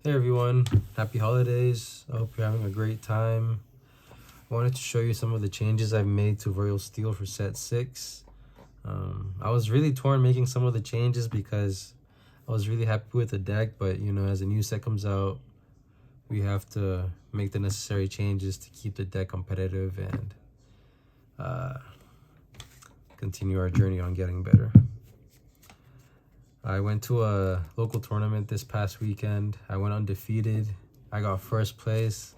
Hey everyone, happy holidays. I hope you're having a great time. I wanted to show you some of the changes I've made to RoyalSteel for set 6. I was really torn making some of the changes because I was really happy with the deck, but you know, as a new set comes out, we have to make the necessary changes to keep the deck competitive and continue our journey on getting better. I went to a local tournament this past weekend. I went undefeated. I got first place,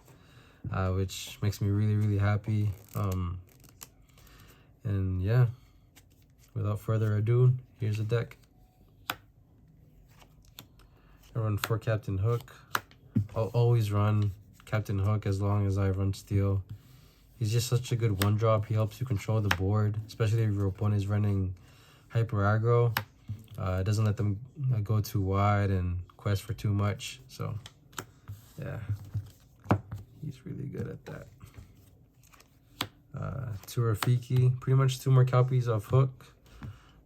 which makes me really happy. And yeah, without further ado, here's the deck. I run 4 Captain Hook. I'll always run Captain Hook as long as I run Steel. He's just such a good one drop. He helps you control the board, especially if your opponent is running hyper aggro. It doesn't let them go too wide and quest for too much. So yeah, he's really good at that. 2 Rafiki, pretty much 2 more copies of Hook.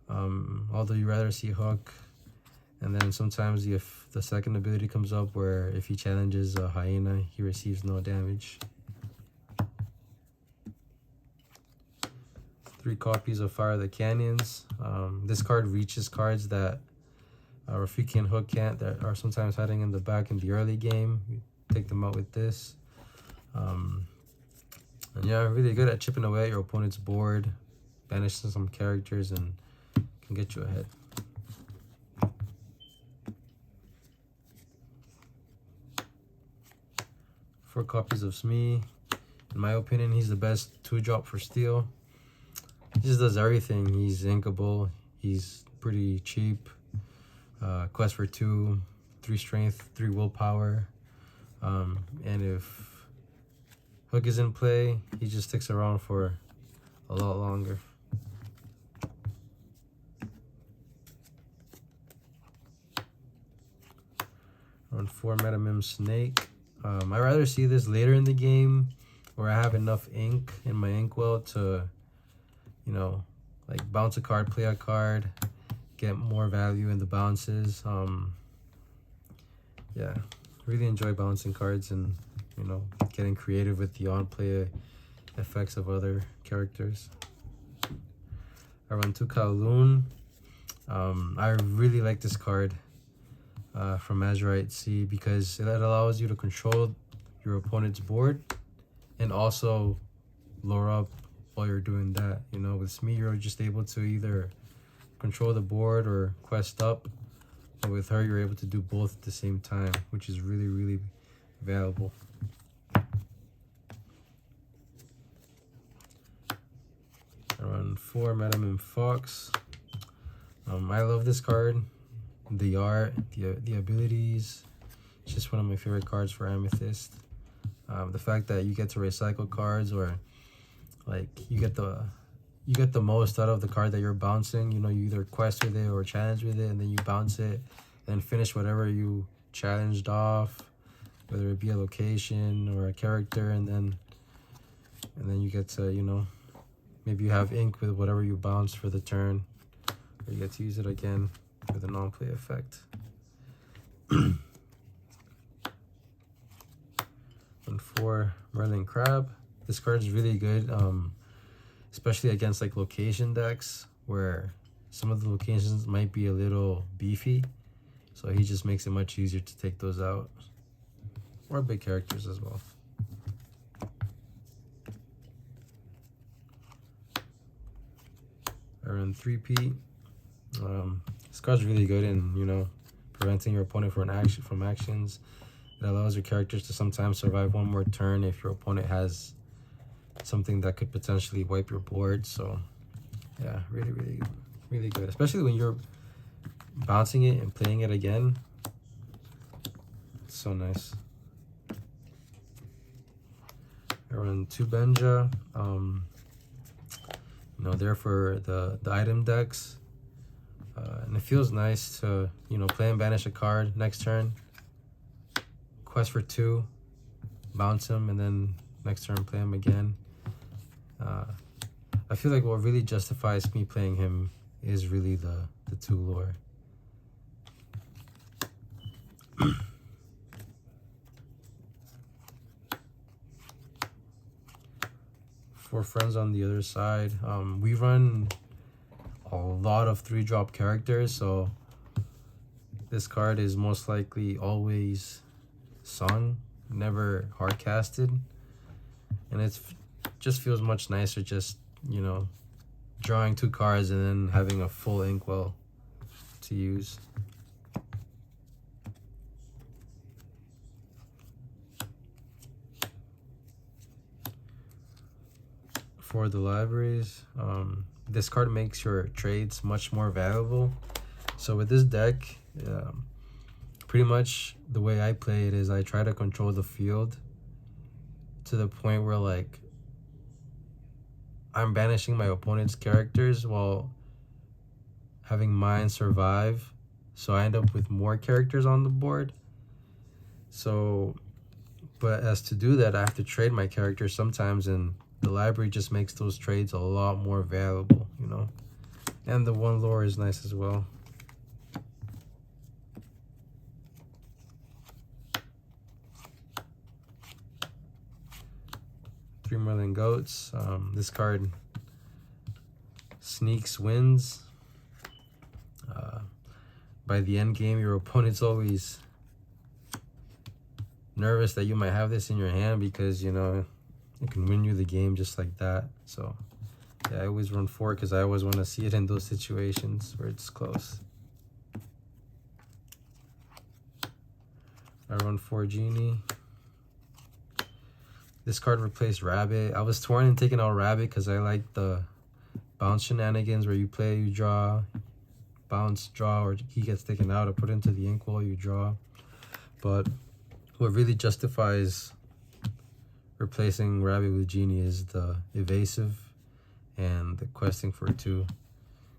Although you rather see Hook, and then sometimes if the second ability comes up where if he challenges a hyena, he receives no damage. 3 copies of Fire the Canyons. This card reaches cards that Rafiki and Hook can't, that are sometimes hiding in the back in the early game. You take them out with this. And yeah, really good at chipping away at your opponent's board, banishing some characters, and can get you ahead. Four copies of Smee. In my opinion, he's the best 2-drop for Steel. He just does everything. He's inkable. He's pretty cheap. Quest for 2, 3 strength, 3 willpower. And if Hook is in play, he just sticks around for a lot longer. Run 4 Metamim Snake. I rather see this later in the game where I have enough ink in my inkwell to, you know, like bounce a card, play a card, get more value in the bounces. Yeah, really enjoy bouncing cards and, you know, getting creative with the on-play effects of other characters. I run 2 Kowloon. I really like this card from Azurite Sea because it allows you to control your opponent's board and also lure up while you're doing that. You know, with Smee, you're just able to either control the board or quest up, but with her, you're able to do both at the same time, which is really valuable. I run 4 Madam Fox. I love this card. The art, the abilities. It's just one of my favorite cards for Amethyst. The fact that you get to recycle cards, or like you get the most out of the card that you're bouncing. You know, you either quest with it or challenge with it, and then you bounce it and finish whatever you challenged off, whether it be a location or a character, and then you get to, you know, maybe you have ink with whatever you bounced for the turn, or you get to use it again with a non-play effect. And 4 Merlin Crab. This card is really good, especially against like location decks where some of the locations might be a little beefy. So he just makes it much easier to take those out. Or big characters as well. I run 3P. This card's really good in, you know, preventing your opponent from actions. It allows your characters to sometimes survive 1 more turn if your opponent has something that could potentially wipe your board. So yeah, really good, especially when you're bouncing it and playing it again. It's so nice. I run 2 Benja. You know, they're for the item decks, and it feels nice to, you know, play and banish a card next turn, quest for 2, bounce him, and then next turn play him again. I feel like what really justifies me playing him is really the 2 lore. 4 friends on the other side. We run a lot of 3-drop characters, so this card is most likely always sung, never hard casted, and it's just feels much nicer just, you know, drawing 2 cards and then having a full inkwell to use. For the libraries, this card makes your trades much more valuable. So with this deck, pretty much the way I play it is I try to control the field to the point where, like, I'm banishing my opponent's characters while having mine survive, so I end up with more characters on the board. So, but as to do that, I have to trade my characters sometimes, and the library just makes those trades a lot more valuable, you know. And the 1 lore is nice as well. Three Merlin Goats. This card sneaks wins. By the end game, your opponent's always nervous that you might have this in your hand because, you know, it can win you the game just like that. So yeah, I always run 4 because I always want to see it in those situations where it's close. I run 4 Genie. This card replaced Rabbit. I was torn in taking out Rabbit because I like the bounce shenanigans where you play, you draw, bounce, draw, or he gets taken out or put into the inkwell, you draw. But what really justifies replacing Rabbit with Genie is the evasive and the questing for 2.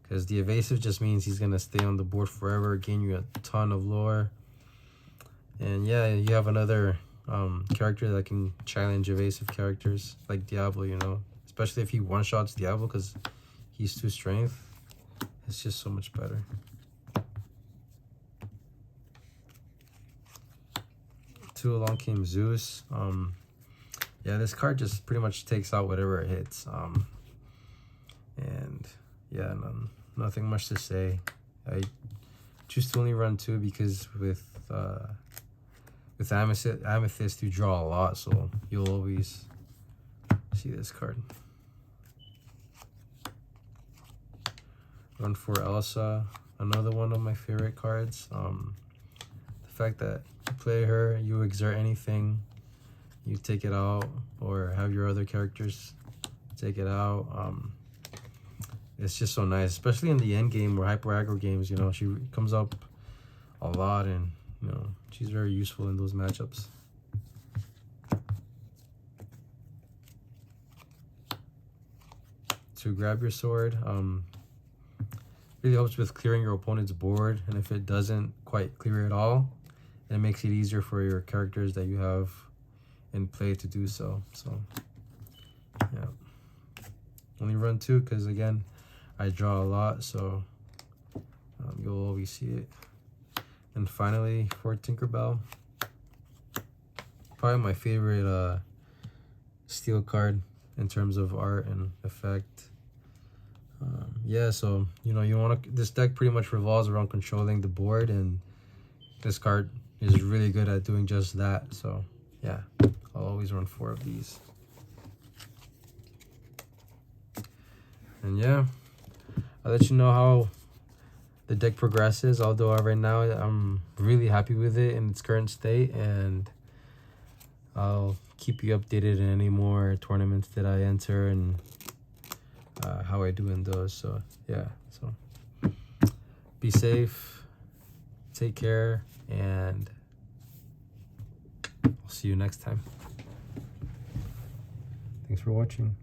Because the evasive just means he's going to stay on the board forever, gain you a ton of lore. And yeah, you have another character that can challenge evasive characters like Diablo, you know, especially if he one-shots Diablo because he's 2 strength. It's just so much better. Two Along Came Zeus. Yeah, this card just pretty much takes out whatever it hits. And yeah, nothing much to say. I choose to only run 2 because with Amethyst you draw a lot, so you'll always see this card. Run 4 Elsa, another one of my favorite cards. The fact that you play her, you exert anything, you take it out, or have your other characters take it out. It's just so nice, especially in the end game or hyper aggro games. You know, she comes up a lot, and you know she's very useful in those matchups. To grab your sword, really helps with clearing your opponent's board, and if it doesn't quite clear it all, it makes it easier for your characters that you have in play to do so. So yeah, only run 2 because again I draw a lot, so you'll always see it. And finally, for Tinkerbell, probably my favorite steel card in terms of art and effect. Yeah, so you know, you want to, this deck pretty much revolves around controlling the board, and this card is really good at doing just that. So yeah, I'll always run 4 of these. And yeah, I'll let you know how the deck progresses, although right now I'm really happy with it in its current state, and I'll keep you updated in any more tournaments that I enter and how I do in those. So yeah, so be safe, take care, and I'll see you next time. Thanks for watching.